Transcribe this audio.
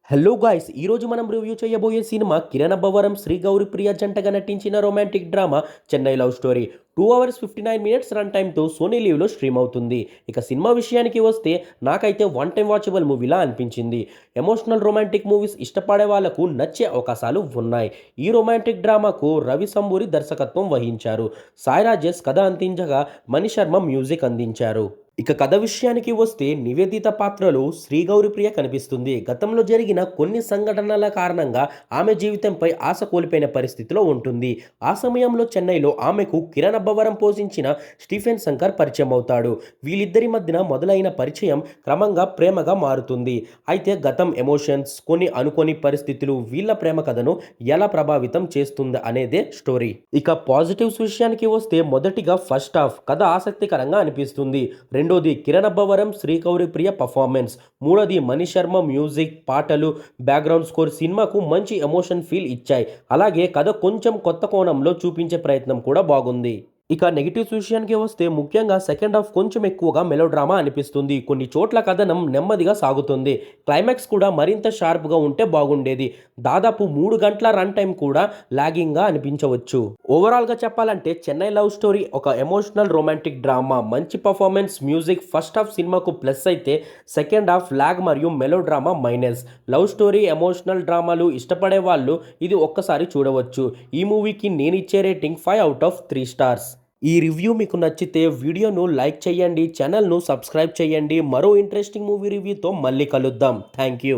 Hello guys ఈరోజు మనం review చేయబోయే సినిమా కిరణ్ అబ్బవరం శ్రీ గౌరిప్రియ జంటగా నటించిన romantic drama Chennai love story 2 hours 59 minutes run టైంతో సోనీ లీవ్లో స్ట్రీమ్ అవుతుంది. ఇక సినిమా విషయానికి వస్తే నాకైతే వన్ టైం వాచబుల్ మూవీలా అనిపించింది. ఎమోషనల్ రొమాంటిక్ మూవీస్ ఇష్టపడే వాళ్లకు నచ్చే అవకాశాలు ఉన్నాయి. ఈ రొమాంటిక్ డ్రామాకు రవి సంబూరి దర్శకత్వం వహించారు. సాయి రాజేష్ కథ అందించగా మణిశర్మ మ్యూజిక్ అందించారు. ఇక కథ విషయానికి వస్తే నివేదిత పాత్రలో శ్రీ గౌరిప్రియ కనిపిస్తుంది. గతంలో జరిగిన కొన్ని సంఘటనల కారణంగా ఆమె జీవితంపై ఆశ కోల్పోయిన పరిస్థితిలో ఉంటుంది. ఆ సమయంలో చెన్నైలో ఆమెకు కిరణ్ అబ్బవరం పోషించిన స్టీఫెన్ శంకర్ పరిచయం అవుతాడు. వీళ్ళిద్దరి మధ్యన మొదలైన పరిచయం క్రమంగా ప్రేమగా మారుతుంది. అయితే గతం ఎమోషన్స్, కొన్ని అనుకోని పరిస్థితులు వీళ్ళ ప్రేమ కథను ఎలా ప్రభావితం చేస్తుంది అనేదే స్టోరీ. ఇక పాజిటివ్స్ విషయానికి వస్తే మొదటిగా ఫస్ట్ హాఫ్ కథ ఆసక్తికరంగా అనిపిస్తుంది. రెండోది కిరణ్ అబ్బవరం శ్రీ గౌరిప్రియ పర్ఫార్మెన్స్. మూడోది మణిశర్మ మ్యూజిక్, పాటలు, బ్యాక్గ్రౌండ్ స్కోర్ సినిమాకు మంచి ఎమోషన్ ఫీల్ ఇచ్చాయి. అలాగే కథ కొంచెం కొత్త కోణంలో చూపించే ప్రయత్నం కూడా బాగుంది. ఇక నెగిటివ్స్ విషయానికి వస్తే ముఖ్యంగా సెకండ్ హాఫ్ కొంచెం ఎక్కువగా మెలోడ్రామా అనిపిస్తుంది. కొన్ని చోట్ల కథనం నెమ్మదిగా సాగుతుంది. క్లైమాక్స్ కూడా మరింత షార్ప్గా ఉంటే బాగుండేది. దాదాపు 3 గంటల రన్ టైం కూడా లాగింగ్గా అనిపించవచ్చు. ఓవరాల్గా చెప్పాలంటే చెన్నై లవ్ స్టోరీ ఒక ఎమోషనల్ రొమాంటిక్ డ్రామా. మంచి పర్ఫార్మెన్స్, మ్యూజిక్ ఫస్ట్ హాఫ్ సినిమాకు ప్లస్ అయితే సెకండ్ హాఫ్ లాగ్ మరియు melodrama minus. Love story, emotional డ్రామాలు ఇష్టపడే వాళ్ళు ఇది ఒక్కసారి చూడవచ్చు. ఈ మూవీకి నేను ఇచ్చే రేటింగ్ 5/3 స్టార్స్. ఈ రివ్యూ మీకు నచ్చితే వీడియోను లైక్ చేయండి, ఛానల్ను సబ్స్క్రైబ్ చేయండి. మరో ఇంట్రెస్టింగ్ మూవీ రివ్యూతో మళ్ళీ కలుద్దాం. Thank you.